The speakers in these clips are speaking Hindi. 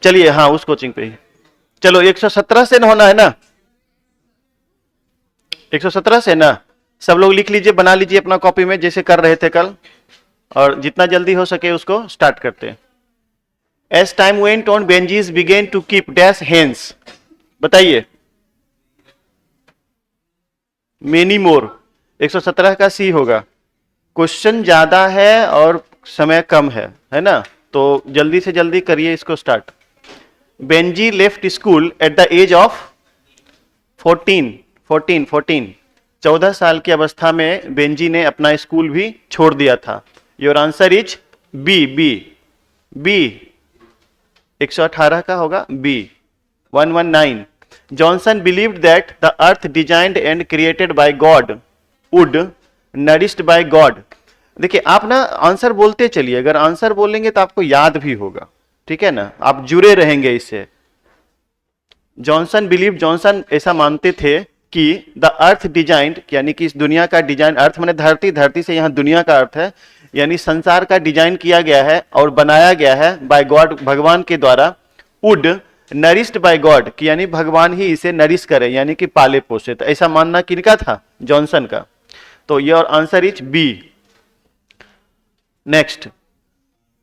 चलिए, हाँ उस कोचिंग पे ही। चलो 117 से होना है ना, 117 से ना। सब लोग लिख लीजिए, बना लीजिए अपना कॉपी में जैसे कर रहे थे कल, और जितना जल्दी हो सके उसको स्टार्ट करते हैं। As time went on Benjy's begin to keep dash hence, बताइए। मेनी मोर, 117 का सी होगा। क्वेश्चन ज्यादा है और समय कम है ना, तो जल्दी से जल्दी करिए इसको start. Benjy left school at the age of 14 14 साल की अवस्था में बेंजी ने अपना स्कूल भी छोड़ दिया था। Your answer is B, B, B. 118 का होगा B. 119, Johnson believed that the earth designed and created by God would nourished by God. देखिए आप ना आंसर बोलते चलिए, अगर आंसर बोलेंगे तो आपको याद भी होगा, ठीक है ना, आप जुड़े रहेंगे इससे। जॉनसन बिलीव, जॉनसन ऐसा मानते थे कि द अर्थ डिजाइंड, यानी कि इस दुनिया का डिजाइन, अर्थ माने धरती, धरती से यहां दुनिया का अर्थ है, यानी संसार का डिजाइन किया गया है और बनाया गया है बाय गॉड, भगवान के द्वारा। वुड नरिश्ड बाय गॉड, कि यानी भगवान ही इसे नरिश करे, यानी कि पाले पोसे। तो ऐसा मानना किनका था? जॉनसन का। तो your answer is B. Next,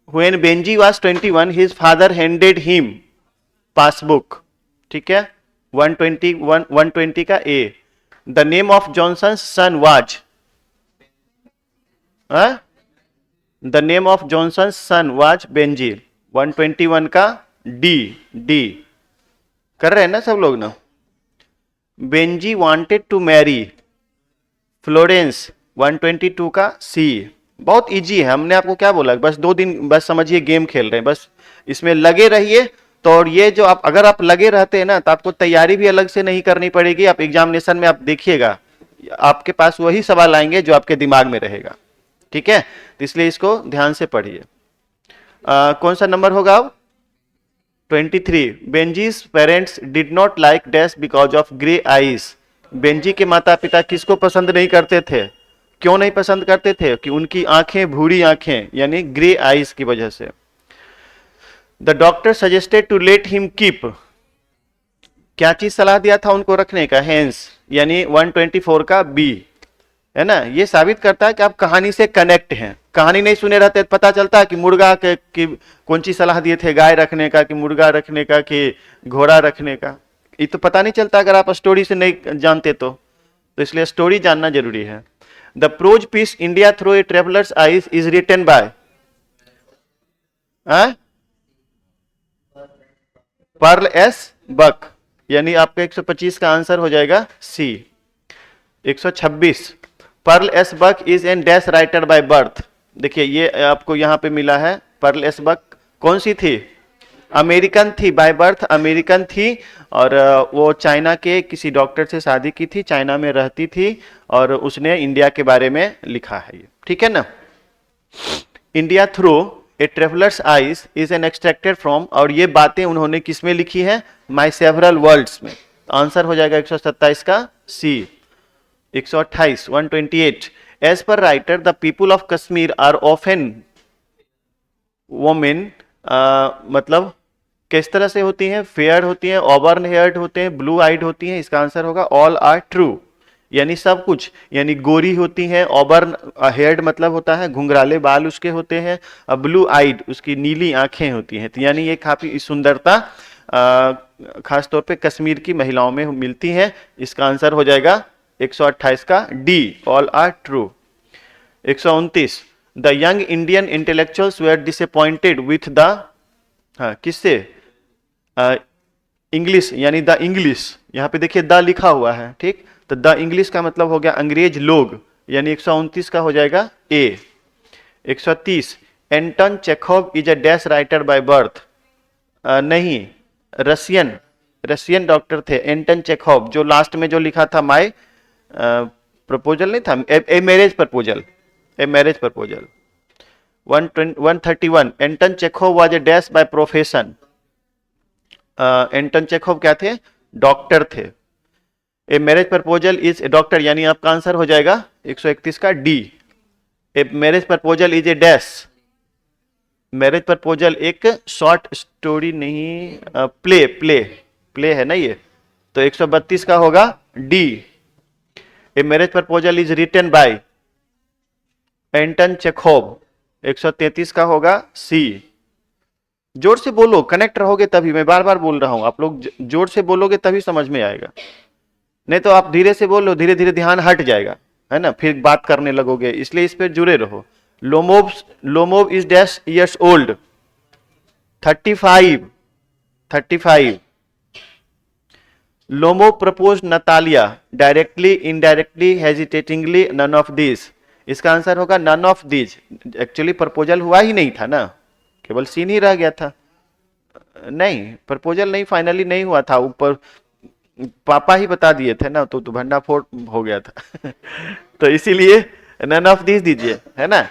when Benjy was 21 his father handed him passbook, ठीक है, 120 का A. The name of Johnson son was, the name of Johnson son was Benjy, 121 का डी, डी। कर रहे हैं ना सब लोग ना। Benjy wanted to marry Florence, 122 का सी। बहुत इजी है, हमने आपको क्या बोला, बस 2 दिन बस समझिए गेम खेल रहे हैं, बस इसमें लगे रहिए। तो और ये जो आप, अगर आप लगे रहते हैं ना, तो आपको तैयारी भी अलग से नहीं करनी पड़ेगी। आप एग्जामिनेशन में आप देखिएगा, आपके पास वही सवाल आएंगे जो आपके दिमाग में रहेगा, ठीक है। तो इसलिए इसको ध्यान से पढ़िए। कौन सा नंबर होगा अब? 23, Benjy's parents did not like dash because of grey eyes. Benjy के माता पिता किसको पसंद नहीं करते थे? क्यों नहीं पसंद करते थे? कि उनकी आंखें भूरी आंखें, यानी ग्रे आईज की वजह से। The doctor suggested to let him keep, क्या चीज सलाह दिया था उनको रखने का? हेंस, यानी 124 का बी, है ना। ये साबित करता है कि आप कहानी से कनेक्ट हैं। कहानी नहीं सुने रहते पता चलता है कि मुर्गा के कि कौन सी सलाह दिए थे, गाय रखने का कि मुर्गा रखने का कि घोड़ा रखने का, ये तो पता नहीं चलता अगर आप स्टोरी से नहीं जानते तो इसलिए स्टोरी जानना जरूरी है। The prose piece India through a traveller's eyes is written by, Pearl S Buck, यानी आपका 125 का आंसर हो जाएगा C. 126, Pearl S Buck is an dash writer by birth. देखिए ये आपको यहां पे मिला है। पर्ल एस बक कौन सी थी? अमेरिकन थी, बाय बर्थ अमेरिकन थी, और वो चाइना के किसी डॉक्टर से शादी की थी, चाइना में रहती थी, और उसने इंडिया के बारे में लिखा है ये, ठीक है ना। India through a traveller's eyes is an extracted from, और ये बातें उन्होंने किसमें लिखी है? माई सेवरल वर्ल्ड्स में। आंसर हो जाएगा 127 का C. 128, 128, as per writer the people of Kashmir are often women, मतलब किस तरह से होती हैं? फेयर होती हैं, ऑबर्न हेयर्ड होते हैं, ब्लू आइड होती हैं। इसका आंसर होगा ऑल आर ट्रू, यानी सब कुछ, यानी गोरी होती हैं, ऑबर्न हेयर्ड मतलब होता है घुंघराले बाल उसके होते हैं, और ब्लू आइड उसकी नीली आंखें होती हैं। तो यानी ये काफी सुंदरता खासतौर पे कश्मीर की महिलाओं में मिलती है। इसका आंसर हो जाएगा 128 का D, all are true. 129, the young Indian intellectuals were disappointed with the, हाँ किससे? इंग्लिश, यानी द इंग्लिश, यहाँ पे देखिए द लिखा हुआ है, ठीक। तो द इंग्लिश का मतलब हो गया अंग्रेज लोग, यानी 129 का हो जाएगा A. 130, Anton Chekhov is a dash writer by birth, नहीं, रशियन, रशियन डॉक्टर थे एंटन चेखोव, जो लास्ट में जो लिखा था माय प्रपोजल नहीं था, a marriage proposal, a marriage proposal. 131, Anton Chekhov was a dash by profession, Anton Chekhov क्या थे? डॉक्टर थे। A marriage proposal is a doctor, यानी आपका आंसर हो जाएगा 131 का D. A marriage proposal is a dash, marriage proposal एक शॉर्ट स्टोरी नहीं, प्ले प्ले प्ले है ना ये, तो 132 का होगा D. A marriage proposal is written by Anton Chekhov, 133 का होगा सी। जोर से बोलो, कनेक्ट रहोगे तभी, मैं बार बार बोल रहा हूं, आप लोग जोर से बोलोगे तभी समझ में आएगा, नहीं तो आप धीरे से बोलो, धीरे धीरे ध्यान हट जाएगा, है ना, फिर बात करने लगोगे, इसलिए इस पे जुड़े रहो। Lomov is dash years old, 35 35। Lomov propose Natalia directly, indirectly, hesitatingly, none of this. इसका आंसर होगा none of this. Actually proposal हुआ ही नहीं था ना, केवल सीन ही रह गया था, नहीं प्रपोजल नहीं, फाइनली नहीं हुआ था, ऊपर पापा ही बता दिए थे ना, तो भंडाफोड़ हो गया था तो इसीलिए नन ऑफ दिस दीजिए, है ना।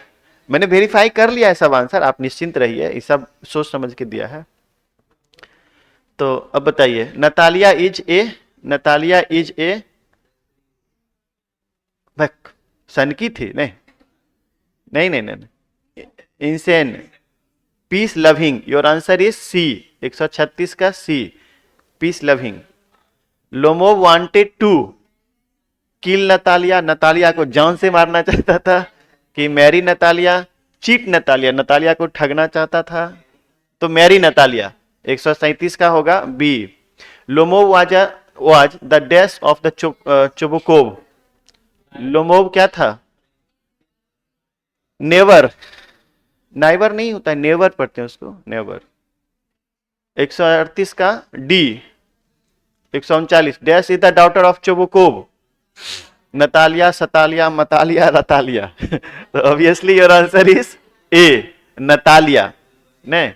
मैंने वेरीफाई कर लिया है सब आंसर, आप निश्चिंत रहिए, ये सब सोच समझ के दिया है। तो अब बताइए, नतालिया इज ए सन की थी, नहीं नहीं नहीं नहीं, insane, peace loving, your answer is C, 136 का C, peace loving. Lomov wanted to kill Natalia, Natalia को जान से मारना चाहता था, कि marry Natalia, cheat Natalia, Natalia को ठगना चाहता था, तो मैरी नतालिया, 137 का होगा B. Lomov was the dash of the Chubukov, Lomov क्या था, नेवर, नाइवर नहीं होता है, नेवर पढ़ते हैं उसको, नेवर। 138 का D. 139 dash is the daughter of Chubukov, Natalia, सतालिया, मतालिया, रतालिया तो obviously your answer is A, Natalia. नहीं,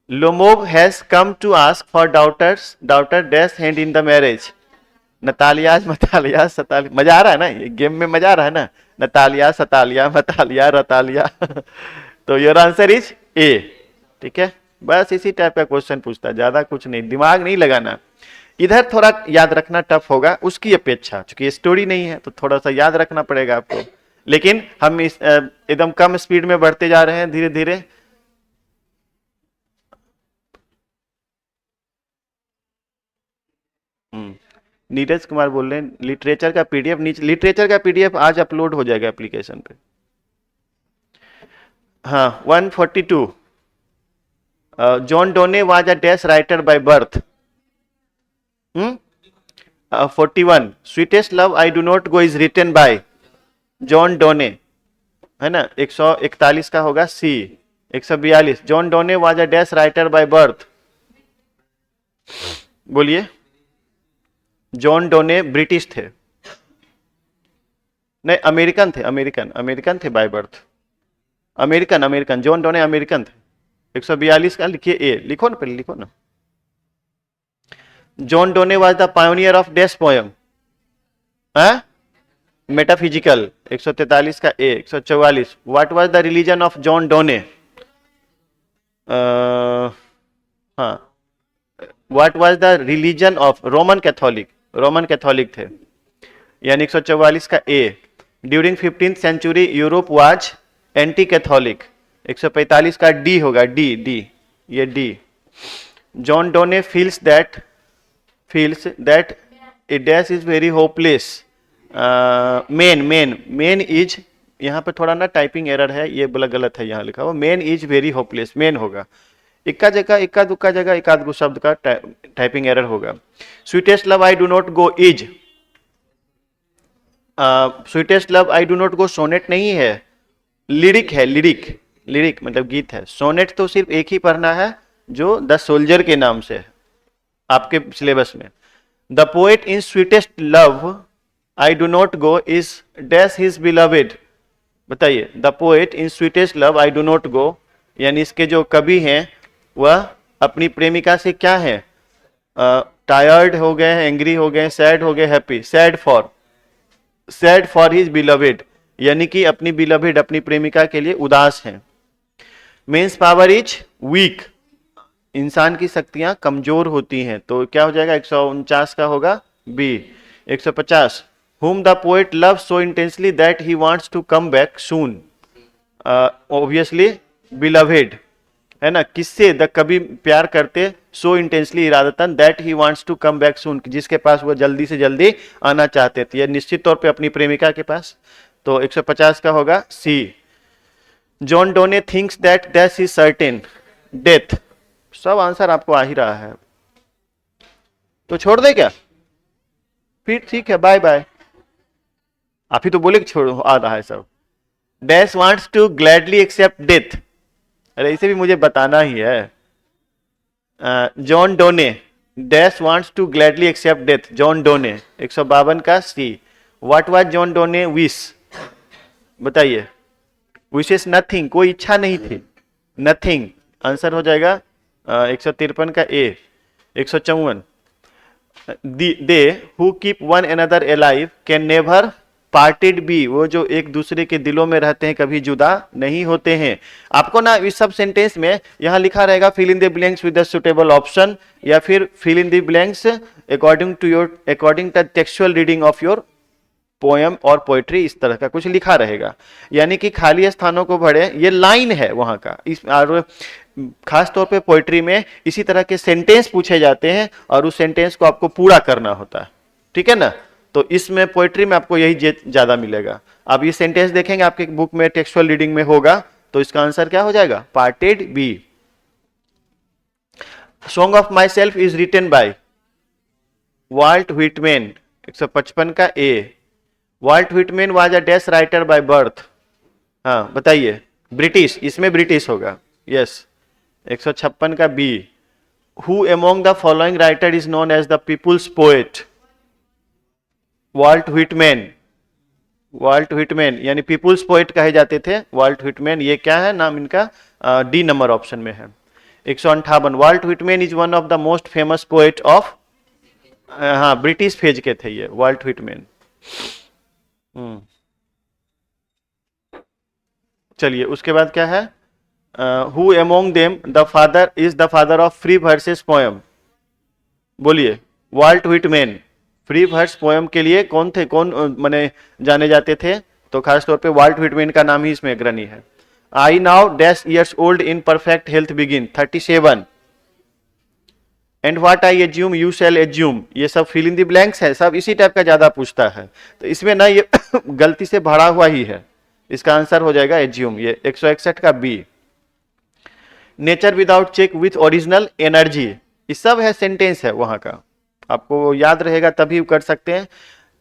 Lomov has come to ask for daughter dash hand in the marriage, Natalia, मतालिया, सतालिया। मजा आ रहा है ना, ये गेम में मजा आ रहा है ना, नतालिया, सतालिया, मतालिया, रतालिया तो योर आंसर इज ए, ठीक है। बस इसी टाइप का क्वेश्चन पूछता है, ज्यादा कुछ नहीं, दिमाग नहीं लगाना। इधर थोड़ा याद रखना टफ होगा उसकी अपेक्षा, क्योंकि स्टोरी नहीं है तो थोड़ा सा याद रखना पड़ेगा आपको, लेकिन हम इस एकदम कम स्पीड में बढ़ते जा रहे हैं धीरे धीरे। नीरज कुमार बोल रहे हैं लिटरेचर का पीडीएफ नीचे, लिटरेचर का पीडीएफ आज अपलोड हो जाएगा एप्लीकेशन पे। हाँ 142 John Donne was a dash writer by birth. 41 sweetest love I do not go is written by John Donne, है ना। 141 का होगा C. 142 John Donne was a dash writer by birth, बोलिए। जॉन डोने ब्रिटिश थे, नहीं अमेरिकन थे, अमेरिकन थे by birth, American John Donne American थे। 142 का लिखिए ए, लिखो ना पहले, लिखो ना। John Donne was the pioneer of dash poem, metaphysical. 143 का A. 144 what was the religion of John Donne, हाँ what was the religion of, Roman Catholic थे, यानी 144 का A. During 15th century Europe was anti Catholic, 145 का डी होगा, डी ये D. John Donne feels that a dash is very hopeless, men is, यहाँ पे थोड़ा ना टाइपिंग एरर है, ये बोला गलत है, यहाँ लिखा हुआ man is very hopeless, man होगा, इक्का दुक्का जगह एक आध शब्द का टाइपिंग एरर होगा। Sweetest love I do not go is, sweetest love I do not go sonnet नहीं है, लिरिक है, लिरिक मतलब गीत है। सोनेट तो सिर्फ एक ही पढ़ना है जो द सोल्जर के नाम से है आपके सिलेबस में। The poet in sweetest love I do not go is dash his beloved, बताइए। The poet in sweetest love I do not go, यानी इसके जो कवि हैं वह अपनी प्रेमिका से क्या है, टायर्ड हो गए, एंग्री हो गए, सैड हो गए, happy. Sad for his beloved, यानी कि अपनी बिलवेड, अपनी प्रेमिका के लिए उदास हैं। मेंस पावर इज वीक, इंसान की शक्तियां कमजोर होती हैं, तो क्या हो जाएगा, 149 का होगा B. 150 whom the poet loves so intensely that he wants to come back soon, obviously beloved, है ना, किससे, द कभी प्यार करते, सो इंटेंसली इरादतन, that he wants to come back soon, जिसके पास वो जल्दी से जल्दी आना चाहते थे, या निश्चित तौर पे अपनी प्रेमिका के पास। तो 150 का होगा C. John Donne thinks that death is certain, death, सब आंसर आपको आ ही रहा है, तो छोड़ दे क्या, फिर ठीक है, बाय बाय। आप ही तो बोले कि छोड़, आ रहा है सब। Dash wants to gladly accept death, अरे इसे भी मुझे बताना ही है। John Donne dash wants to gladly accept death, John Donne, 152 का C. What was John Donne wish, बताइए। विशेष नथिंग, कोई इच्छा नहीं थी, नथिंग, आंसर हो जाएगा 153 का A. 154, they who keep one another alive can never parted be, वो जो एक दूसरे के दिलों में रहते हैं कभी जुदा नहीं होते हैं। आपको ना इस सब सेंटेंस में यहां लिखा रहेगा fill in the blanks with the suitable option, या फिर fill in the blanks according to textual reading of your poem और पोएट्री, इस तरह का कुछ लिखा रहेगा, यानी कि खाली स्थानों को भरे, ये लाइन है वहां का। इस और खास तौर पे पोएट्री में इसी तरह के सेंटेंस पूछे जाते हैं और उस सेंटेंस को आपको पूरा करना होता है, ठीक है ना। तो इसमें पोएट्री में आपको यही ज्यादा मिलेगा। अब ये सेंटेंस देखेंगे आपके बुक में टेक्सचुअल रीडिंग में होगा, तो इसका आंसर क्या हो जाएगा, parted be. Song of myself is written by Walt Whitman, 155 का A. Walt Whitman was a dash writer by birth, हाँ बताइए, ब्रिटिश, इसमें ब्रिटिश होगा, यस। 156 का B. Who among the following writer is known as the people's poet, Walt Whitman, Walt Whitman यानी पीपुल्स पोएट कहे जाते थे वाल्ट व्हिटमैन, ये क्या है नाम इनका, डी नंबर ऑप्शन में है। 158, Walt Whitman is one of the most famous poet of, हाँ ब्रिटिश फेज के थे ये वाल्ट व्हिटमैन। चलिए उसके बाद क्या है, who among them the father is the father of free verses poem, बोलिए। Walt Whitman free verse poem के लिए कौन थे, कौन माने जाने जाते थे, तो खास तौर पे वाल्ट व्हिटमैन का नाम ही इसमें अग्रणी है। I now dash years old in perfect health begin, 37। And what I assume you shall assume, ये सब फिल इन द ब्लैंक्स है, सब इसी टाइप का ज्यादा पूछता है, तो इसमें ना ये गलती से भरा हुआ ही है, इसका आंसर हो जाएगा एज्यूम, ये 161 का B. Nature without check with original energy, ये सब है सेंटेंस है वहां का, आपको याद रहेगा तभी कर सकते हैं।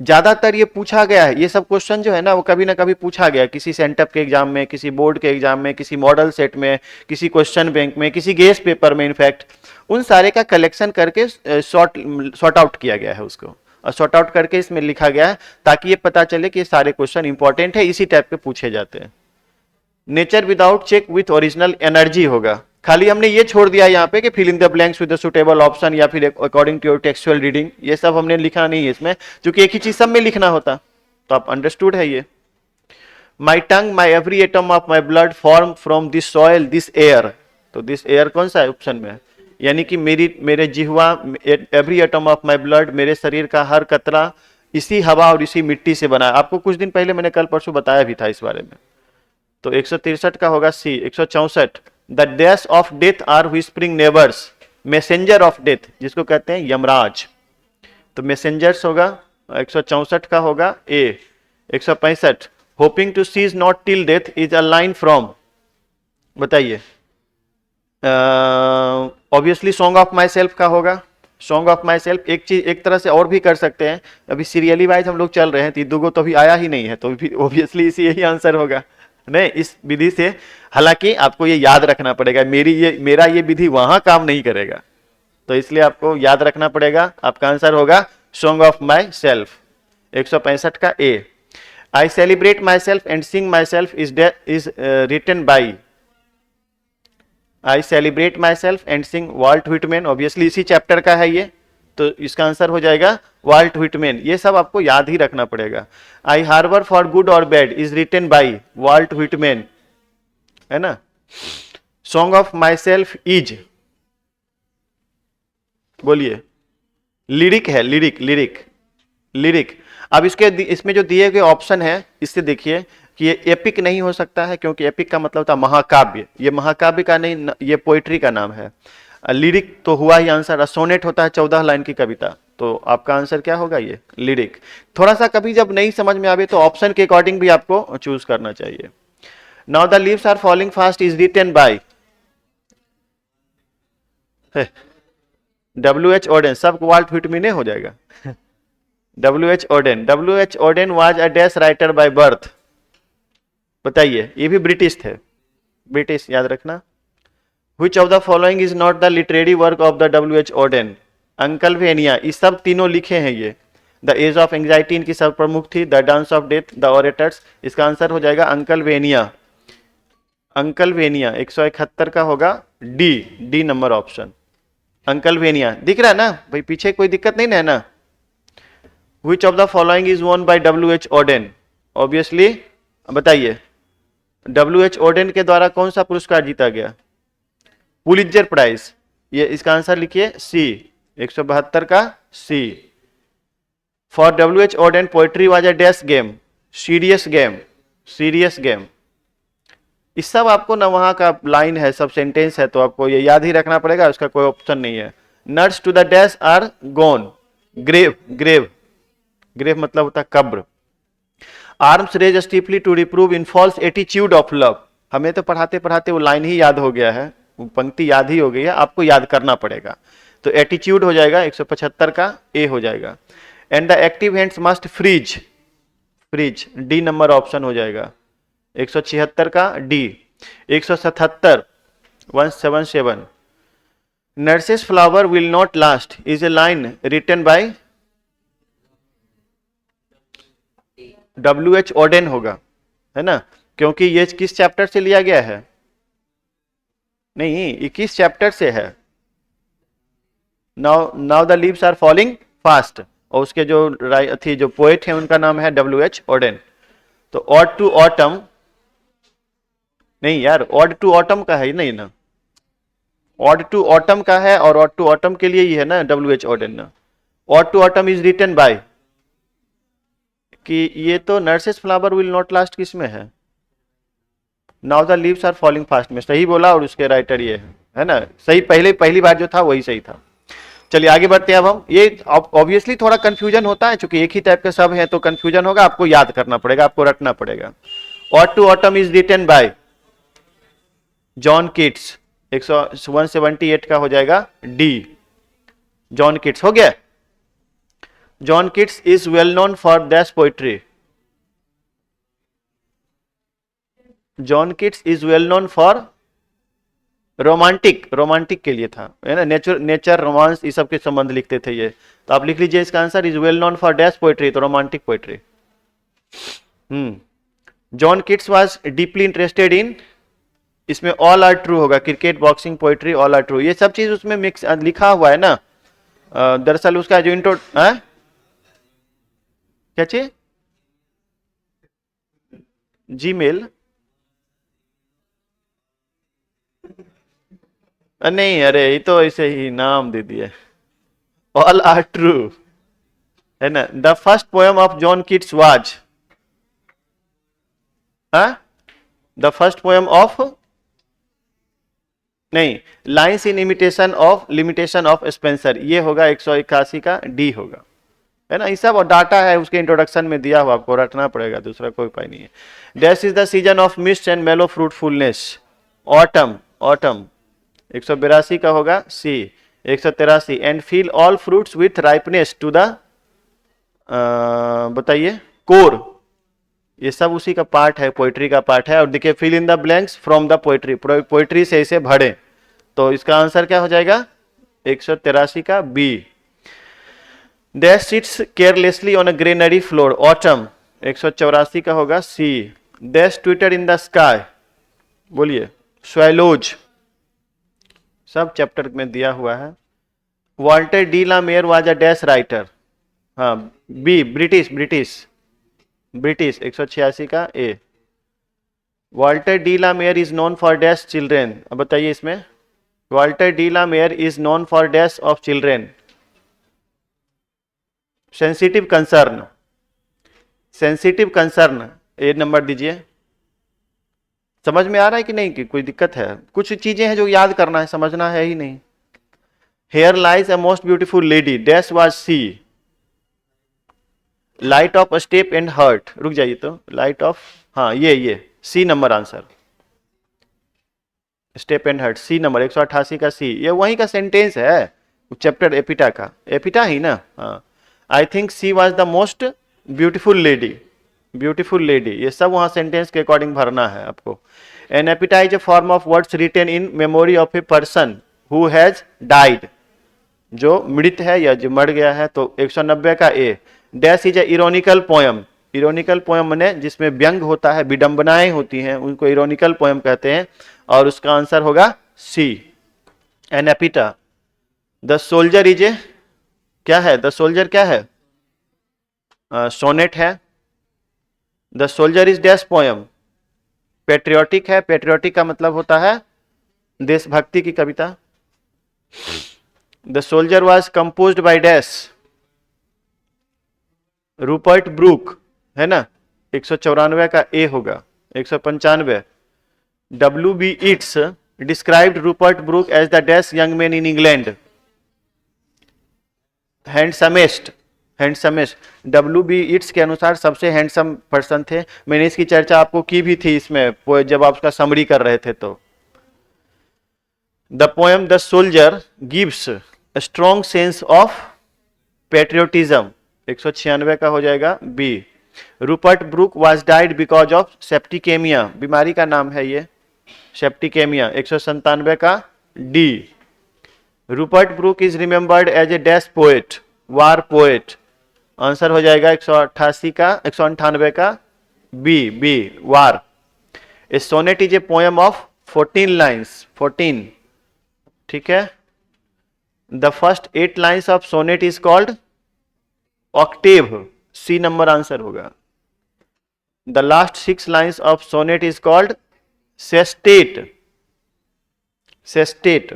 ज्यादातर ये पूछा गया है, ये सब क्वेश्चन जो है ना वो कभी ना कभी पूछा गया, किसी सेंटअप के एग्जाम में, किसी बोर्ड के एग्जाम में, किसी मॉडल सेट में, किसी क्वेश्चन बैंक में, किसी गेस्ट पेपर में, इनफैक्ट उन सारे का कलेक्शन करके सॉर्ट आउट किया गया है उसको, और सॉर्ट आउट करके इसमें लिखा गया है ताकि ये पता चले कि ये सारे क्वेश्चन इंपॉर्टेंट है, इसी टाइप के पूछे जाते हैं। Nature without check with original energy होगा, खाली हमने ये छोड़ दिया यहाँ पे कि fill in the blanks with the suitable option या फिर according to your textual reading, ये सब हमने लिखा नहीं है इसमें, क्योंकि एक ही चीज सब में लिखना होता, तो आप अंडरस्टूड है ये। My tongue my every atom of my blood form from this soil this air, तो दिस एयर कौन सा ऑप्शन में है, यानी कि मेरे जिह्वा, every atom of my blood, मेरे शरीर का हर कतरा इसी हवा और इसी मिट्टी से बना है। आपको कुछ दिन पहले मैंने कल परसों बताया भी था इस बारे में, तो 163 का होगा C. 164, the dash of death or whispering neighbours, messenger of death जिसको कहते हैं यमराज, तो मैसेंजर्स होगा, 164 का होगा A. 165, hoping to cease not till death is a line from, बताइए। Obviously song of myself का होगा, सॉन्ग ऑफ माई सेल्फ। एक चीज एक तरह से और भी कर सकते हैं, अभी सीरियली वाइज हम लोग चल रहे हैं, तीदुगो तो अभी आया ही नहीं है, तो ऑब्वियसली इसी यही आंसर होगा नहीं इस विधि से। हालांकि आपको ये याद रखना पड़ेगा, मेरा ये विधि वहां काम नहीं करेगा, तो इसलिए आपको याद रखना पड़ेगा। आपका आंसर होगा सॉन्ग ऑफ माई सेल्फ। 165 का A. I celebrate myself and sing myself is written by, I celebrate myself and sing Walt Whitman, obviously इसी चैप्टर का है ये, तो इसका आंसर हो जाएगा वाल्ट व्हिटमैन। ये सब आपको याद ही रखना पड़ेगा। आई हार्बर फॉर गुड और bad is written by Walt Whitman, है ना। Song of myself is, बोलिए, लिरिक है, लिरिक लिरिक लिरिक। अब इसमें जो दिए गए ऑप्शन है इससे देखिए कि ये एपिक नहीं हो सकता है, क्योंकि एपिक का मतलब था महाकाव्य, ये महाकाव्य का नहीं, ये पोइट्री का नाम है। लिरिक तो हुआ ही आंसर, सोनेट होता है 14 लाइन की कविता, तो आपका आंसर क्या होगा, ये लिरिक। थोड़ा सा कभी जब नहीं समझ में आवे तो ऑप्शन के अकॉर्डिंग भी आपको चूज करना चाहिए। Now the leaves are falling fast is written by W.H. Auden, सब वाल्ट व्हिटमैन हो जाएगा। W.H. Auden, W.H. Auden was a dash writer by birth, बताइए, ये भी ब्रिटिश थे, ब्रिटिश याद रखना। Which of the following is not the literary work of the W.H. Auden? Uncle Vanya, ये सब तीनों लिखे हैं ये। द एज ऑफ एंग्जाइटी इनकी सब प्रमुख थी, the dance of death, the orators, इसका आंसर हो जाएगा अंकल वेनिया। अंकल वेनिया 171 का होगा D, D number option, Uncle Vanya. दिख रहा है ना भाई, पीछे कोई दिक्कत नहीं है ना। Which of the following is won by W.H. Odean? Obviously बताइए, W.H. ओडेन के द्वारा कौन सा पुरस्कार जीता गया? पुलित्जर प्राइज, ये इसका आंसर लिखिए सी, 172 का C. For W.H. Auden poetry was a dash game, serious game, serious game. इस सब आपको ना वहां का लाइन है, सब सेंटेंस है, तो आपको ये याद ही रखना पड़ेगा, उसका कोई ऑप्शन नहीं है। Nurse to the dash are gone, grave, grave, grave मतलब होता है कब्र। Arms raise stiffly to reprove in false attitude of love, हमें तो पढ़ाते पढ़ाते वो लाइन ही याद हो गया है, वो पंक्ति याद ही हो गई है, आपको याद करना पड़ेगा। तो एटीट्यूड हो जाएगा 175 का ए हो जाएगा। And the active hands must freeze, freeze D number option हो जाएगा, 176 का D. 177 177 nurses flower will not last is a line written by W.H. Auden होगा, है ना, क्योंकि ये किस चैप्टर से लिया गया है? नहीं, 21 चैप्टर से है। Now the leaves are falling fast, और उसके जो पोएट है उनका नाम है W.H. ओडेन। तो ऑड टू ऑटम, नहीं यार, ऑड टू ऑटम का है नहीं ना, ऑड टू ऑटम का है, और ऑड टू ऑटम के लिए ही है ना W.H. ओडेन ना। Ode to autumn is written by, कि ये तो nurses flower will not last किस में है? Now the leaves are falling fast में, सही बोला, और उसके राइटर ये है ना, सही, पहली बार जो था वही सही था। चलिए आगे बढ़ते हैं अब हम। ये ऑब्वियसली थोड़ा कंफ्यूजन होता है, क्योंकि एक ही टाइप के सब है तो कंफ्यूजन होगा, आपको याद करना पड़ेगा, आपको रटना पड़ेगा। Ode to autumn is written by John Keats, 178 का हो जाएगा डी, जॉन किट्स हो गया। John Keats is well known for dash poetry, John Keats is well known for romantic, romantic के लिए था, है ना, नेचर रोमांस इस सब के संबंध लिखते थे ये, तो आप लिख लीजिए इसका answer is well known for dash poetry, तो romantic poetry. John Keats was deeply interested in, इसमें ऑल आर ट्रू होगा, cricket, boxing, poetry, all are true, ये सब चीज उसमें मिक्स लिखा हुआ है ना। दरअसल उसका जो इंट्रो, क्या चीज, जीमेल, नहीं, अरे ये तो ऐसे ही नाम दे दिया, ऑल आर ट्रू, है ना। The first poem of John Keats was, the first poem of, नहीं, lines in limitation of Spenser, ये होगा 181 का डी होगा, है ना। ये सब और डाटा है उसके इंट्रोडक्शन में दिया हुआ, आपको रटना पड़ेगा, दूसरा कोई उपाय नहीं है। Dash is the season of mist and mellow fruitfulness, autumn, autumn 182 का होगा C, 183 and fill all fruits with ripeness to the, बताइए, कोर, ये सब उसी का पार्ट है, पोइट्री का पार्ट है। और देखिए fill in the blanks from the poetry, poetry से इसे भरे, तो इसका आंसर क्या हो जाएगा 183 का B. Dash sits carelessly on a granary floor, autumn 184 का होगा C. Dash twitter in the sky, बोलिए, स्वैलोज, सब चैप्टर में दिया हुआ है। Walter de la Mare was a dash writer, हाँ बी, ब्रिटिश, ब्रिटिश, ब्रिटिश 186 का A. Walter de la Mare is known for dash children, अब बताइए इसमें, Walter de la Mare is known for dash of children, sensitive concern, sensitive concern, A number दीजिए, समझ में आ रहा है कि नहीं, कि कोई दिक्कत है? कुछ चीजें हैं जो याद करना है, समझना है ही नहीं। Here lies a most beautiful lady, dash was she, light of step and heart, रुक जाइए तो, लाइट ऑफ, हाँ ये C number answer, step and heart, C number 188 का सी, ये वही का सेंटेंस है चैप्टर एपिटा का, एपिटा ही ना, हाँ। I think C was the most beautiful lady, beautiful lady, ये सब वहां सेंटेंस के अकॉर्डिंग भरना है आपको। An epitaph is a form of words written in memory of a person who has died, जो मृत है या जो मर गया है, तो 190 का A. Dash is a ironical poem, ironical poem माने जिसमें व्यंग होता है, विडंबनाएं होती हैं, उनको इरोनिकल पोयम कहते हैं, और उसका आंसर होगा C, an epitaph. The soldier is a, क्या है द सोल्जर, क्या है? सोनेट है। The soldier is dash poem, patriotic है, पेट्रियोटिक का मतलब होता है देशभक्ति की कविता। The soldier was composed by dash, Rupert Brooke, है ना, 194 का ए होगा। 195, W B Yeats described Rupert Brooke as the dash young man in England, handsomest, handsomest, W B Yeats के अनुसार सबसे हैंडसम पर्सन थे। मैंने इसकी चर्चा आपको की भी थी इसमें जब आप उसका समरी कर रहे थे तो। The poem the soldier gives a strong sense of patriotism, 196 का हो जाएगा B. Rupert Brooke was died because of septicaemia, बीमारी का नाम है ये, सेप्टिकेमिया, 197 का D. Rupert Brooke is remembered as a dash poet, war poet, answer हो जाएगा 188 का, 198 का B, war. A sonnet is a poem of 14 lines, 14, ठीक है। The first 8 lines of sonnet is called octave, C number answer होगा। The last 6 lines of sonnet is called sestet, sestet.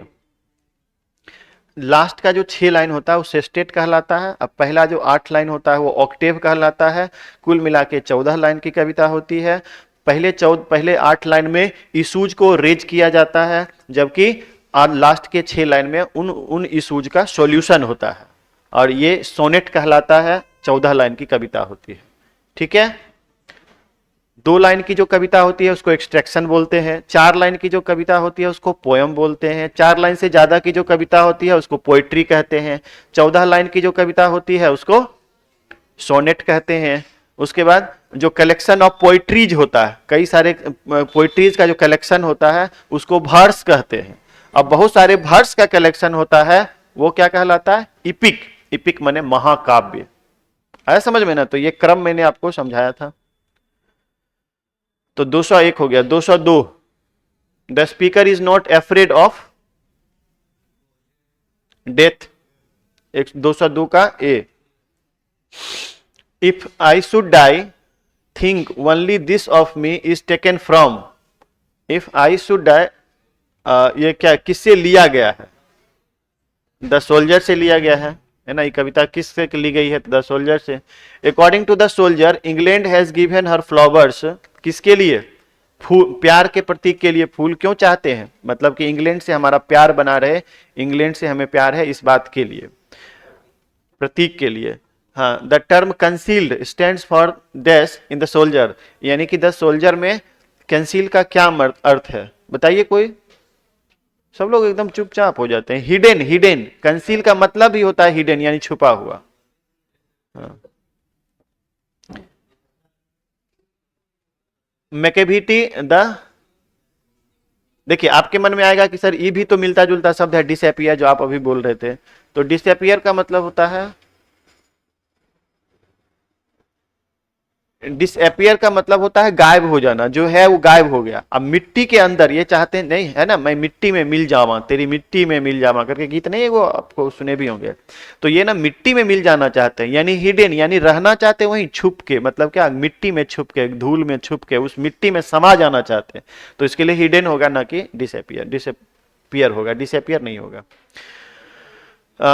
Last का जो 6 लाइन होता है वो सेस्टेट कहलाता है, अब पहला जो 8 लाइन होता है वो ऑक्टेव कहलाता है। कुल मिला के 14 लाइन की कविता होती है। पहले 8 लाइन में इशूज को रेज किया जाता है, जबकि लास्ट के 6 लाइन में उन इशूज का सॉल्यूशन होता है, और ये सोनेट कहलाता है, 14 लाइन की कविता होती है, ठीक है। 2 लाइन की जो कविता होती है उसको एक्सट्रैक्शन बोलते हैं, 4 लाइन की जो कविता होती है उसको पोयम बोलते हैं, 4 लाइन से ज्यादा की जो कविता होती है उसको पोइट्री कहते हैं, 14 लाइन की जो कविता होती है उसको सोनेट कहते हैं। उसके बाद जो कलेक्शन ऑफ पोइट्रीज होता है, कई सारे पोइट्रीज का जो कलेक्शन होता है उसको वर्स कहते हैं। अब बहुत सारे वर्स का कलेक्शन होता है वो क्या कहलाता है? इपिक, इपिक माने महाकाव्य, आया समझ में ना? तो ये क्रम मैंने आपको समझाया था। तो 201 हो गया। 202, the speaker is not afraid of death, 202 का A. If I should die think only this of me is taken from, if I should die, ये क्या किससे लिया गया है? द सोल्जर से लिया गया है ना? ये कविता किससे ली गई है? द सोल्जर से। According to the soldier England has given her flowers, किसके लिए? फूल, प्यार के प्रतीक के लिए फूल क्यों चाहते हैं? मतलब कि इंग्लैंड से हमारा प्यार बना रहे, इंग्लैंड से हमें प्यार है, इस बात के लिए, प्रतीक के लिए। हाँ, the term concealed stands for dash in the soldier, यानी कि द सोल्जर में कंसील का क्या अर्थ है बताइए कोई? सब लोग एकदम चुपचाप हो जाते हैं। हिडन, हिडन, कंसील का मतलब ही होता है हिडन यानी छुपा हुआ। हाँ। मैकेविटी द, देखिए आपके मन में आएगा कि सर ये भी तो मिलता जुलता शब्द है, डिसअपियर, जो आप अभी बोल रहे थे। तो डिसअपियर का मतलब होता है, डिसअपियर का मतलब होता है गायब हो जाना, जो है वो गायब हो गया। अब मिट्टी के अंदर ये चाहते हैं, नहीं है ना, मैं मिट्टी में मिल जावा, तेरी मिट्टी में मिल जावा करके गीत नहीं है वो, आपको सुने भी होंगे। तो ये ना मिट्टी में मिल जाना चाहते हैं, यानी हिडन, यानी रहना चाहते हैं वहीं छुप के, मतलब क्या, मिट्टी में छुप के, धूल में छुप के, उस मिट्टी में समा जाना चाहते हैं। तो इसके लिए हिडन होगा ना कि डिसअपियर, डिसअपियर होगा, डिसअपियर नहीं होगा।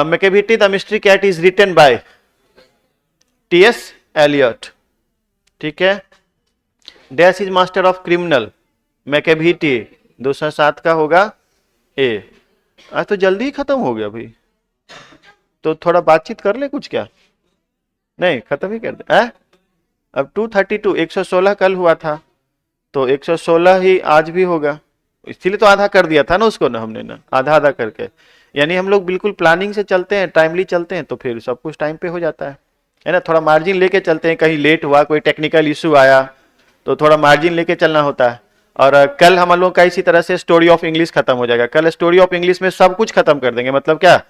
Macavity the mystery cat is written by T S. Eliot, ठीक है। Dash is master of criminal, Macavity, 207 का होगा ए। आज तो जल्दी ही खत्म हो गया भाई, तो थोड़ा बातचीत कर ले कुछ क्या, नहीं खत्म ही कर दे अब 232, 116 कल हुआ था, तो 116 ही आज भी होगा, इसीलिए तो आधा कर दिया था ना उसको, ना हमने ना आधा आधा करके, यानी हम लोग बिल्कुल प्लानिंग से चलते हैं, टाइमली चलते हैं, तो फिर सब कुछ टाइम पे हो जाता है ना। थोड़ा मार्जिन लेके चलते हैं, कहीं लेट हुआ, कोई टेक्निकल इशू आया तो थोड़ा मार्जिन लेके चलना होता है। और कल हम लोग का इसी तरह से स्टोरी ऑफ इंग्लिश खत्म हो जाएगा। कल स्टोरी ऑफ इंग्लिश में सब कुछ खत्म कर देंगे, मतलब क्या,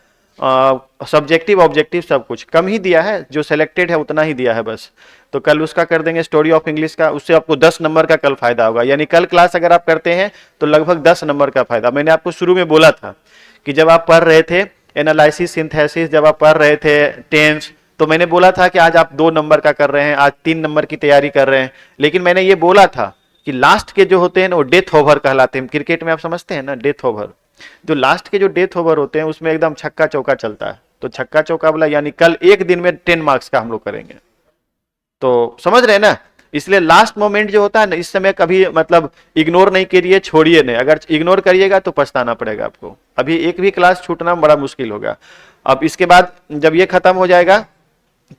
सब्जेक्टिव ऑब्जेक्टिव सब कुछ, कम ही दिया है, जो सिलेक्टेड है उतना ही दिया है बस। तो कल उसका कर देंगे स्टोरी ऑफ इंग्लिश का, उससे आपको 10 नंबर का कल फायदा होगा। यानी कल क्लास अगर आप करते हैं तो लगभग 10 नंबर का फायदा। मैंने आपको शुरू में बोला था कि जब आप पढ़ रहे थे एनालिसिस सिंथेसिस, जब आप पढ़ रहे थे टेंस, तो मैंने बोला था कि आज आप 2 नंबर का कर रहे हैं, आज 3 नंबर की तैयारी कर रहे हैं। लेकिन मैंने ये बोला था कि लास्ट के जो होते हैं ना वो डेथ ओवर कहलाते हैं। क्रिकेट में आप समझते हैं ना डेथ ओवर, जो लास्ट के जो डेथ ओवर होते हैं उसमें एकदम छक्का चौका चलता है। तो छक्का चौका वाला यानी कल एक दिन में 10 मार्क्स का हम लोग करेंगे, तो समझ रहे हैं ना। इसलिए लास्ट मोमेंट जो होता है ना, इस समय कभी मतलब इग्नोर नहीं करिए, छोड़िए नहीं। अगर इग्नोर करिएगा तो पछताना पड़ेगा आपको। अभी एक भी क्लास छूटना बड़ा मुश्किल होगा। अब इसके बाद जब ये खत्म हो जाएगा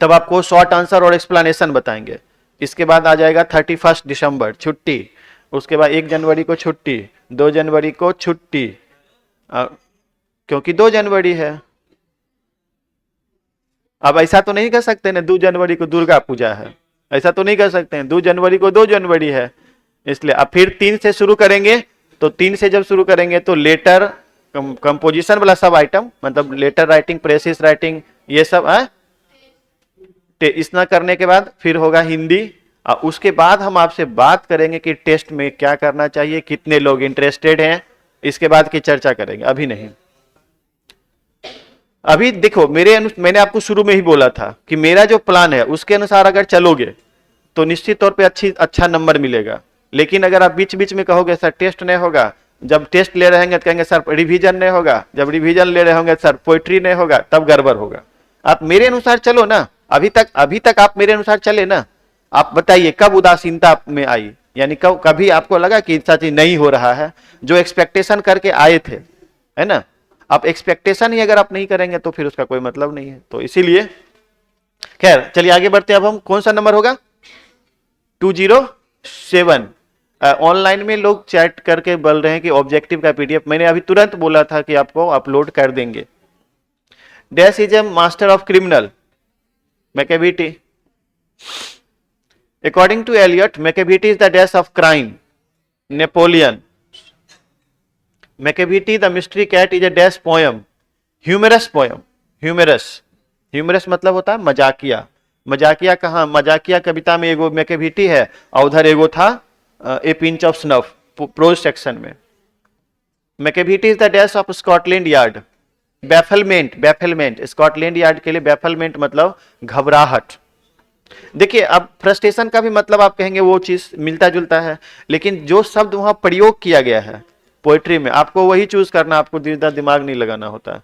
तब आपको शॉर्ट आंसर और एक्सप्लेनेशन बताएंगे। इसके बाद आ जाएगा 31 दिसंबर छुट्टी, उसके बाद 1 जनवरी को छुट्टी, 2 जनवरी को छुट्टी, क्योंकि 2 जनवरी है। अब ऐसा तो नहीं कर सकते ना 2 जनवरी को दुर्गा पूजा है, ऐसा तो नहीं कर सकते हैं। 2 जनवरी को 2 जनवरी है, इसलिए अब फिर 3 से शुरू करेंगे। तो 3 से जब शुरू करेंगे तो लेटर कंपोजिशन वाला सब आइटम, मतलब लेटर राइटिंग, प्रेसिस राइटिंग, ये सब है। इतना करने के बाद फिर होगा हिंदी, और उसके बाद हम आपसे बात करेंगे कि टेस्ट में क्या करना चाहिए, कितने लोग इंटरेस्टेड हैं, इसके बाद की चर्चा करेंगे, अभी नहीं। अभी देखो मैंने आपको शुरू में ही बोला था कि मेरा जो प्लान है उसके अनुसार अगर चलोगे तो निश्चित तौर पे अच्छा नंबर मिलेगा। लेकिन अगर आप बीच बीच में कहोगे सर टेस्ट नहीं होगा, जब टेस्ट ले रहेंगे तो कहेंगे सर रिवीजन नहीं होगा, जब रिवीजन ले रहे होंगे सर पोइट्री नहीं होगा, तब गड़बड़ होगा। आप मेरे अनुसार चलो ना, अभी तक आप मेरे अनुसार चले ना। आप बताइए कब उदासीनता में आई, यानी कभी आपको लगा कि ऐसा चीज नहीं हो रहा है, जो एक्सपेक्टेशन करके आए थे, है ना। आप एक्सपेक्टेशन ही अगर आप नहीं करेंगे तो फिर उसका कोई मतलब नहीं है। तो इसीलिए खैर चलिए आगे बढ़ते हैं। अब हम कौन सा नंबर होगा 207। ऑनलाइन में लोग चैट करके बोल रहे हैं कि ऑब्जेक्टिव का पीडीएफ, मैंने अभी तुरंत बोला था कि आपको अपलोड कर देंगे। Dash is a master of criminal, Macavity. According to Eliot, Macavity is the dash of crime, Napoleon. Macavity the mystery cat is a dash poem, humorous poem. Humorous मतलब होता है मजाकिया। मजाकिया कहाँ, मजाकिया कविता में एगो मैकेविटी है और उधर एगो था a pinch of snuff prose section में। Macavity is the dash of Scotland Yard, bafflement. Scotland Yard के लिए बैफलमेंट मतलब घबराहट। देखिए अब फ्रस्ट्रेशन का भी मतलब आप कहेंगे वो चीज मिलता जुलता है, लेकिन जो शब्द वहां प्रयोग किया गया है पोएट्री में, आपको वही चूज करना, आपको दिमाग नहीं लगाना होता।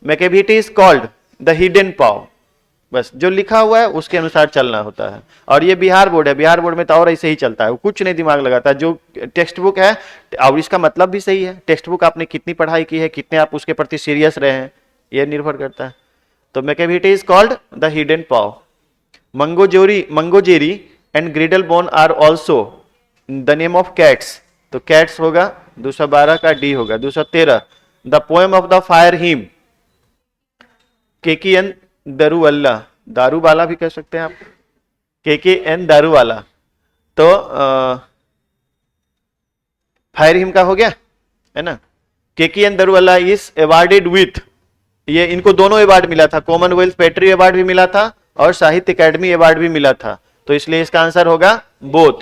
Macavity is called the hidden paw, बस जो लिखा हुआ है उसके अनुसार चलना होता है। और ये बिहार बोर्ड है, बिहार बोर्ड में तो और ऐसे ही चलता है, कुछ नहीं दिमाग लगाता। जो टेक्स्ट बुक है, और इसका मतलब भी सही है, टेक्स्ट बुक आपने कितनी पढ़ाई की है, कितने आप उसके प्रति सीरियस रहे हैं, ये निर्भर करता है। तो Macavity is called the hidden paw. Mungojerrie and Griddlebone are also the name of cats, तो कैट्स होगा 212 का डी होगा 213। The poem of the fire hymn, K K N Daruwalla, Daruwalla भी कह सकते हैं आप, केकेएन दारूवाला। तो फायर हिम का हो गया है ना। KKN Daruwalla is awarded with, ये इनको दोनों अवार्ड मिला था, कॉमनवेल्थ पोएट्री अवार्ड भी मिला था और साहित्य अकेडमी अवार्ड भी मिला था। तो इसलिए इसका आंसर होगा बोथ,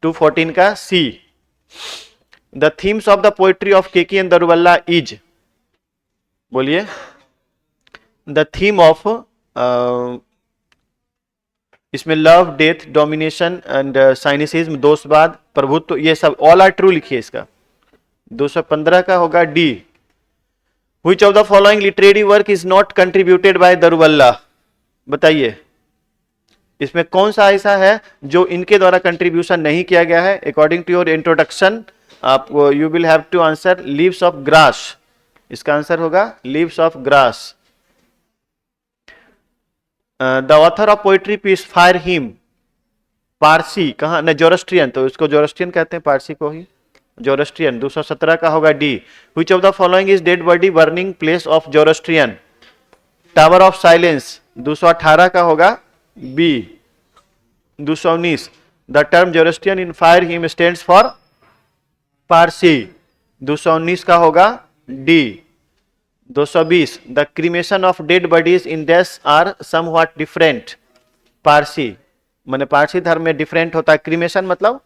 214 का C. The themes of the poetry of K K N Daruwalla is, बोलिए। द थीम ऑफ, इसमें love, death, domination and cynicism, दोषवाद, प्रभुत्व, ये सब ऑल आर ट्रू लिखिए। इसका 215 का होगा D. Which of the following literary work is not contributed by Daruwalla, बताइए। इसमें कौन सा ऐसा है जो इनके द्वारा कंट्रीब्यूशन नहीं किया गया है? अकॉर्डिंग टू योर इंट्रोडक्शन आप you will have to answer leaves of grass. इसका आंसर होगा leaves of grass. The author of poetry peace fire him, Parsi कहा न, जोरस्ट्रियन, तो इसको जोरस्ट्रियन कहते हैं, पारसी को ही जोरस्ट्रियन। 217 का होगा D. Which of the following is dead body burning place of Zoroastrian? Tower of silence. 218 का होगा B. 219 the term Zoroastrian in fire hymn stands for Parsi. 219 का होगा D. 220 the cremation of dead bodies in dash are somewhat different, Parsi, माने पारसी धर्म में डिफरेंट होता है। क्रीमेशन मतलब,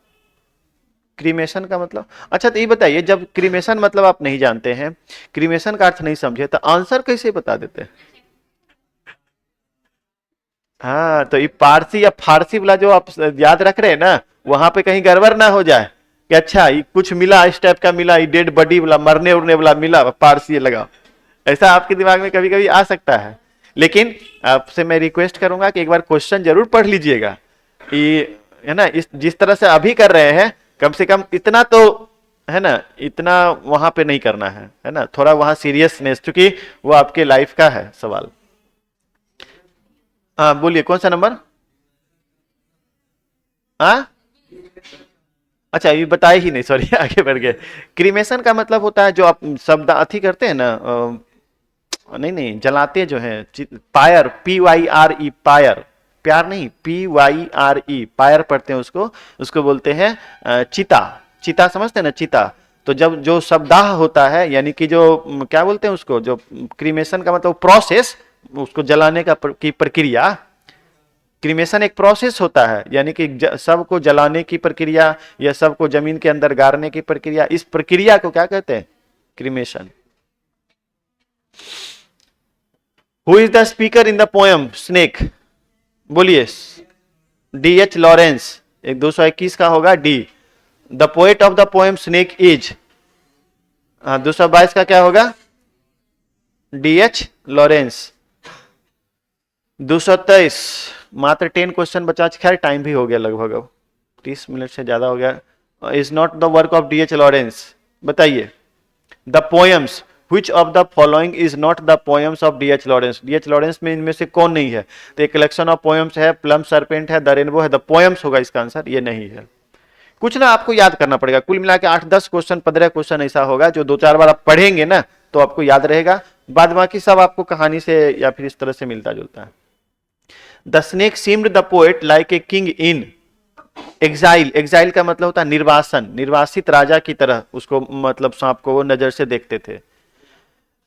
क्रीमेशन का मतलब, अच्छा तो ये बताइए, जब क्रीमेशन मतलब आप नहीं जानते हैं, क्रीमेशन का अर्थ नहीं समझे, तो आंसर कैसे बता देते हैं? हाँ, तो ये पारसी या फारसी वाला जो आप याद रख रहे हैं ना, वहां पे कहीं गड़बड़ ना हो जाए कि अच्छा ये कुछ मिला इस टाइप का मिला, ये डेड बॉडी वाला मरने उड़ने वाला मिला, पारसी लगा, ऐसा आपके दिमाग में कभी कभी आ सकता है। लेकिन आपसे मैं रिक्वेस्ट करूंगा कि एक बार क्वेश्चन जरूर पढ़ लीजिएगा, ये है ना, इस जिस तरह से अभी कर रहे हैं, कम से कम इतना तो है ना, इतना वहां पे नहीं करना है ना, थोड़ा वहां सीरियसनेस, क्योंकि वो आपके लाइफ का है सवाल। हाँ बोलिए, कौन सा नंबर? हाँ, अच्छा ये बताए ही नहीं, सॉरी आगे बढ़ गए। क्रीमेशन का मतलब होता है जो आप शब्द अथी करते हैं ना, नहीं नहीं जलाते जो है, पायर, PYRE, पायर, प्यार नहीं, PYRE, पायर पढ़ते हैं उसको, उसको बोलते हैं चिता। चिता समझते हैं ना, चिता। तो जब जो शब्दाह होता है, यानी कि जो क्या बोलते हैं उसको, जो क्रीमेशन का मतलब प्रोसेस, उसको जलाने का की प्रक्रिया, क्रीमेशन एक प्रोसेस होता है, यानी कि सबको जलाने की प्रक्रिया या सबको जमीन के अंदर गाड़ने की प्रक्रिया, इस प्रक्रिया को क्या कहते हैं? Cremation. Who is the speaker in the poem snake? बोलिए। DH Lawrence. 221 का होगा D. The poet of the poem snake is, 222 का क्या होगा? DH Lawrence. 223 मात्र 10 क्वेश्चन बचा, खैर टाइम भी हो गया लगभग, अब 30 मिनट से ज्यादा हो गया। Is not the work of DH Lawrence, बताइए। The poems, which of the following is not the poems of DH Lawrence? DH Lawrence में इनमें से कौन नहीं है? तो एक कलेक्शन ऑफ पोएम्स है, प्लम सरपेंट है, द रेनबो है, द पोएम्स होगा इसका आंसर, ये नहीं है। कुछ ना आपको याद करना पड़ेगा, कुल मिला के 8-10 क्वेश्चन, 15 क्वेश्चन ऐसा होगा जो 2-4 बार आप पढ़ेंगे ना तो आपको याद रहेगा, बाद बाकी सब आपको कहानी से या फिर इस तरह से मिलता जुलता है। The snake seemed the poet like a king in exile. Exile का मतलब होता है निर्वासन, निर्वासित राजा की तरह उसको, मतलब सांप को वो नजर से देखते थे।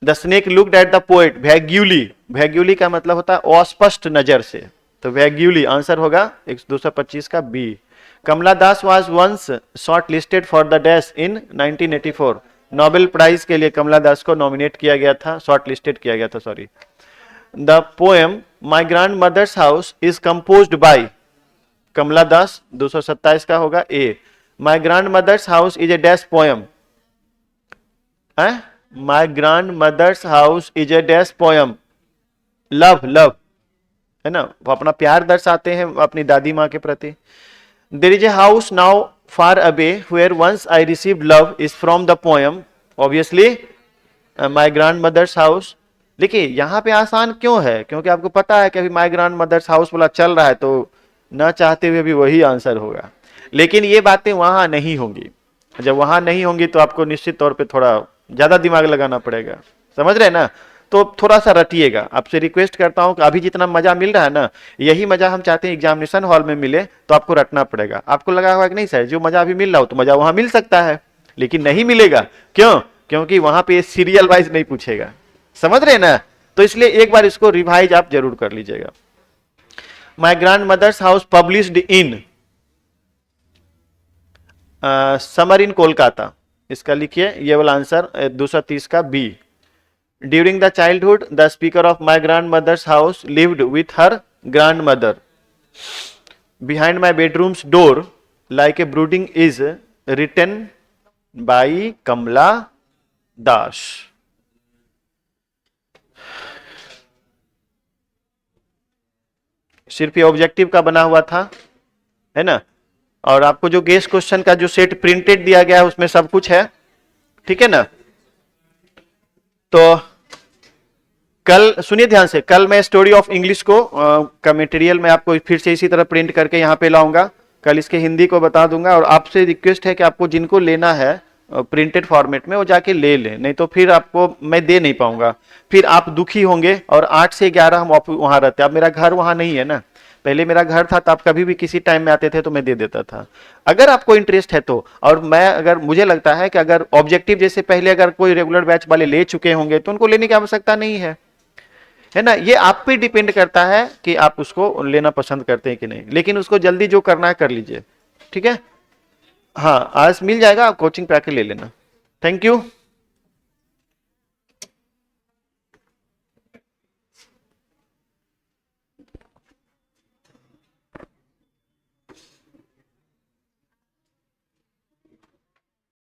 The snake looked at the poet vaguely. Vaguely का मतलब होता है अस्पष्ट नजर से, तो वैग्यूली आंसर होगा 225 का B. Kamala Das was once shortlisted for the dash in 1984। Nobel prize के लिए कमला दास को नॉमिनेट किया गया था, शॉर्ट लिस्टेड किया गया था, sorry. The poem my grand mother's house is composed by Kamala Das. 227 का होगा A. My grand mother's house is a dash poem, my grand mother's house is a dash poem, love, love है ना, वो अपना प्यार दर्शाते हैं अपनी दादी माँ के प्रति। There is a house now far away where once I received love is from the poem, obviously my grand mother's house. देखिए यहाँ पे आसान क्यों है, क्योंकि आपको पता है कि अभी माई ग्रैंड मदर्स हाउस वाला चल रहा है, तो न चाहते हुए भी वही आंसर होगा। लेकिन ये बातें वहां नहीं होंगी, जब वहां नहीं होंगी तो आपको निश्चित तौर पे थोड़ा ज्यादा दिमाग लगाना पड़ेगा, समझ रहे हैं ना, तो थोड़ा सा रटिएगा। आपसे रिक्वेस्ट करता हूं कि अभी जितना मजा मिल रहा है ना, यही मजा हम चाहते हैं एग्जामिनेशन हॉल में मिले, तो आपको रटना पड़ेगा। आपको लगा होगा कि नहीं सर, जो मजा अभी मिल रहा हो तो मजा वहां मिल सकता है, लेकिन नहीं मिलेगा। क्यों? क्योंकि वहां पे सीरियल वाइज नहीं पूछेगा, समझ रहे हैं ना, तो इसलिए एक बार इसको रिवाइज आप जरूर कर लीजिएगा। My grand mother's house published in summer in Kolkata, इसका लिखिए ये वाला आंसर 230 का B. During the childhood the speaker of my grand mother's house lived with her grand mother behind my bedroom's door like a brooding is written by Kamala Das. सिर्फ ये ऑब्जेक्टिव का बना हुआ था, है ना। और आपको जो गेस क्वेश्चन का जो सेट प्रिंटेड दिया गया है उसमें सब कुछ है, ठीक है ना। तो कल सुनिए ध्यान से, कल मैं स्टोरी ऑफ इंग्लिश को का मटेरियल मैं आपको फिर से इसी तरह प्रिंट करके यहाँ पे लाऊंगा। कल इसके हिंदी को बता दूंगा, और आपसे रिक्वेस्ट है कि आपको जिनको लेना है प्रिंटेड फॉर्मेट में वो जाके ले लें, नहीं तो फिर आपको मैं दे नहीं पाऊंगा, फिर आप दुखी होंगे। और 8 से 11 हम वहां रहते हैं, अब मेरा घर वहां नहीं है ना, पहले मेरा घर था तो आप कभी भी किसी टाइम में आते थे तो मैं दे देता था। अगर आपको इंटरेस्ट है तो, और मैं अगर मुझे लगता है कि अगर ऑब्जेक्टिव जैसे पहले अगर कोई रेगुलर बैच वाले ले चुके होंगे तो उनको लेने की आवश्यकता नहीं है ना। ये आप पे डिपेंड करता है कि आप उसको लेना पसंद करते हैं कि नहीं, लेकिन उसको जल्दी जो करना है कर लीजिए, ठीक है। हाँ आज मिल जाएगा, आप कोचिंग पे आके ले लेना। Thank you.